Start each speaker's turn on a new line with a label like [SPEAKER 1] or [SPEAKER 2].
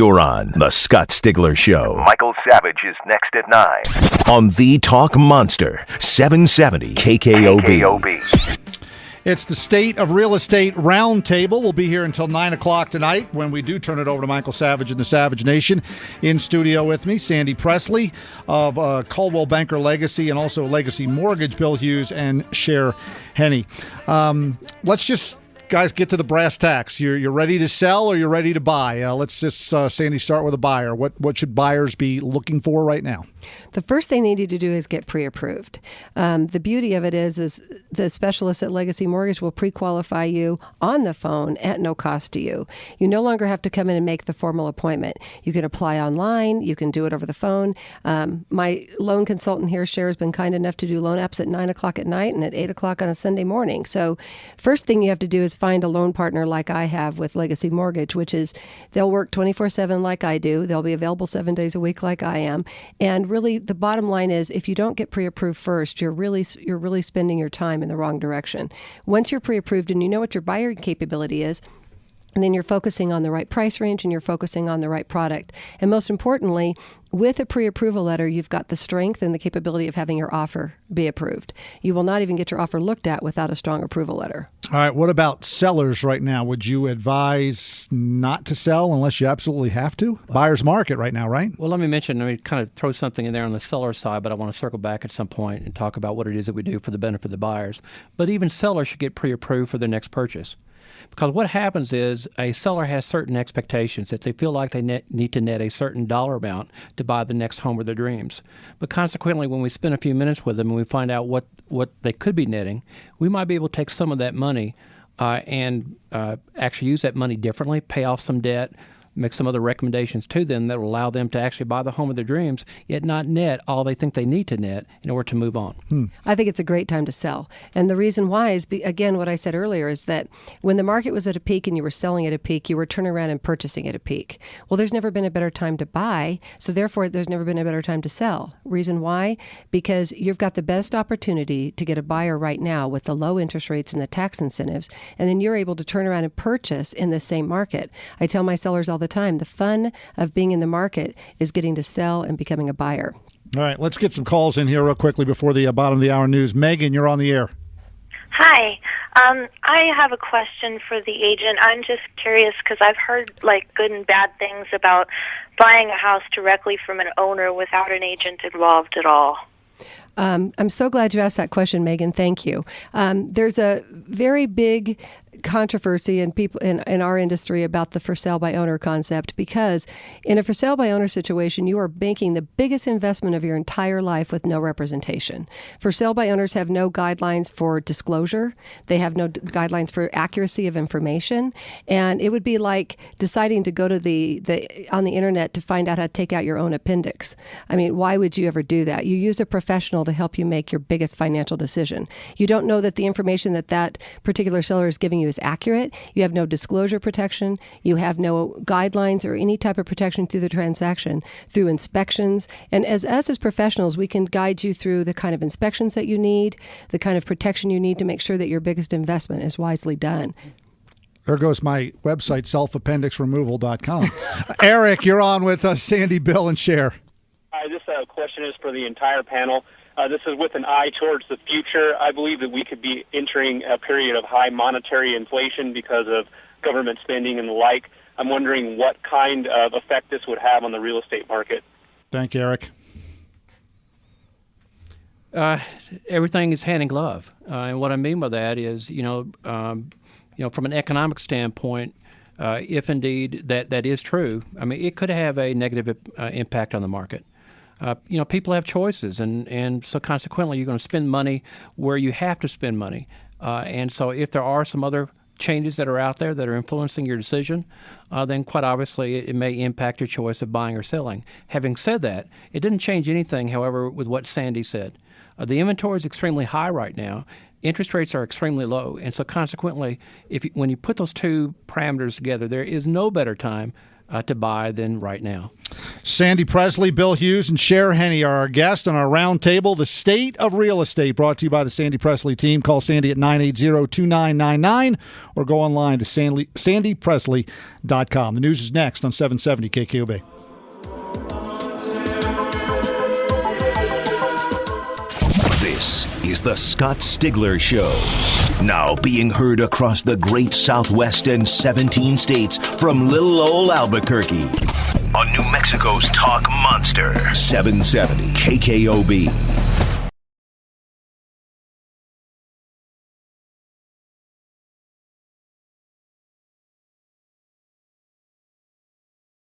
[SPEAKER 1] You're on The Scott Stigler Show.
[SPEAKER 2] Michael Savage is next at 9.
[SPEAKER 1] On The Talk Monster, 770 KKOB.
[SPEAKER 3] It's the State of Real Estate Roundtable. We'll be here until 9 o'clock tonight when we do turn it over to Michael Savage and the Savage Nation. In studio with me, Sandi Presley of Coldwell Banker Legacy and also Legacy Mortgage, Bill Hughes, and Cher Henney. Let's just, guys, get to the brass tacks. You're ready to sell or you're ready to buy? Let's just, Sandi, start with a buyer. What should buyers be looking for right now?
[SPEAKER 4] The first thing they need to do is get pre-approved. The beauty of it is the specialists at Legacy Mortgage will pre-qualify you on the phone at no cost to you. You no longer have to come in and make the formal appointment. You can apply online. You can do it over the phone. My loan consultant here, Cher, has been kind enough to do loan apps at 9 o'clock at night and at 8 o'clock on a Sunday morning. So first thing you have to do is find a loan partner like I have with Legacy Mortgage, which is they'll work 24/7 like I do. They'll be available 7 days a week like I am. And really, the bottom line is if you don't get pre-approved first, you're really spending your time in the wrong direction. Once you're pre-approved and you know what your buyer capability is, and then you're focusing on the right price range and you're focusing on the right product. And most importantly, with a pre-approval letter, you've got the strength and the capability of having your offer be approved. You will not even get your offer looked at without a strong approval letter.
[SPEAKER 3] All right. What about sellers right now? Would you advise not to sell unless you absolutely have to? Buyer's market right now, right?
[SPEAKER 5] Well, let me kind of throw something in there on the seller side, but I want to circle back at some point and talk about what it is that we do for the benefit of the buyers. But even sellers should get pre-approved for their next purchase. Because what happens is a seller has certain expectations that they feel like they need to net a certain dollar amount to buy the next home of their dreams. But consequently, when we spend a few minutes with them and we find out what they could be netting, we might be able to take some of that money and actually use that money differently, pay off some debt, make some other recommendations to them that will allow them to actually buy the home of their dreams, yet not net all they think they need to net in order to move on.
[SPEAKER 4] I think it's a great time to sell. And the reason why is, again, what I said earlier is that when the market was at a peak and you were selling at a peak, you were turning around and purchasing at a peak. Well, there's never been a better time to buy, so therefore there's never been a better time to sell. Reason why? Because you've got the best opportunity to get a buyer right now with the low interest rates and the tax incentives, and then you're able to turn around and purchase in the same market. I tell my sellers all the time, the fun of being in the market is getting to sell and becoming a buyer.
[SPEAKER 3] All right, let's get some calls in here real quickly before the bottom of the hour news. Megan, you're on the air.
[SPEAKER 6] Hi. I have a question for the agent. I'm just curious because I've heard good and bad things about buying a house directly from an owner without an agent involved at all.
[SPEAKER 4] I'm so glad you asked that question, Megan. Thank you. There's a very big controversy in people in our industry about the for sale by owner concept, because in a for sale by owner situation, you are making the biggest investment of your entire life with no representation. For sale by owners have no guidelines for disclosure. They have no guidelines for accuracy of information. And it would be like deciding to go to on the internet to find out how to take out your own appendix. I mean, why would you ever do that? You use a professional to help you make your biggest financial decision. You don't know that the information that particular seller is giving you is accurate. You have no disclosure protection. You have no guidelines or any type of protection through the transaction, through inspections. And as us as professionals, we can guide you through the kind of inspections that you need, the kind of protection you need to make sure that your biggest investment is wisely done.
[SPEAKER 3] There goes my website, selfappendixremoval.com. Eric, you're on with us, Sandi, Bill, and Cher.
[SPEAKER 7] Hi, this question is for the entire panel. This is with an eye towards the future. I believe that we could be entering a period of high monetary inflation because of government spending and the like. I'm wondering what kind of effect this would have on the real estate market.
[SPEAKER 3] Thank you, Eric.
[SPEAKER 5] Everything is hand in glove. And what I mean by that is, from an economic standpoint, if indeed that is true, I mean, it could have a negative impact on the market. People have choices, and so consequently, you're going to spend money where you have to spend money. And so if there are some other changes that are out there that are influencing your decision, then quite obviously it may impact your choice of buying or selling. Having said that, it didn't change anything, however, with what Sandi said. The inventory is extremely high right now. Interest rates are extremely low. And so consequently, when you put those two parameters together, there is no better time to buy than right now.
[SPEAKER 3] Sandi Presley, Bill Hughes, and Cher Henney are our guests on our roundtable. The State of Real Estate, brought to you by the Sandi Presley team. Call Sandi at 980-2999 or go online to sandypresley.com. The news is next on 770 KKOB.
[SPEAKER 1] This is the Scott Stigler Show. Now being heard across the great Southwest and 17 states from little old Albuquerque. On New Mexico's Talk Monster. 770 KKOB.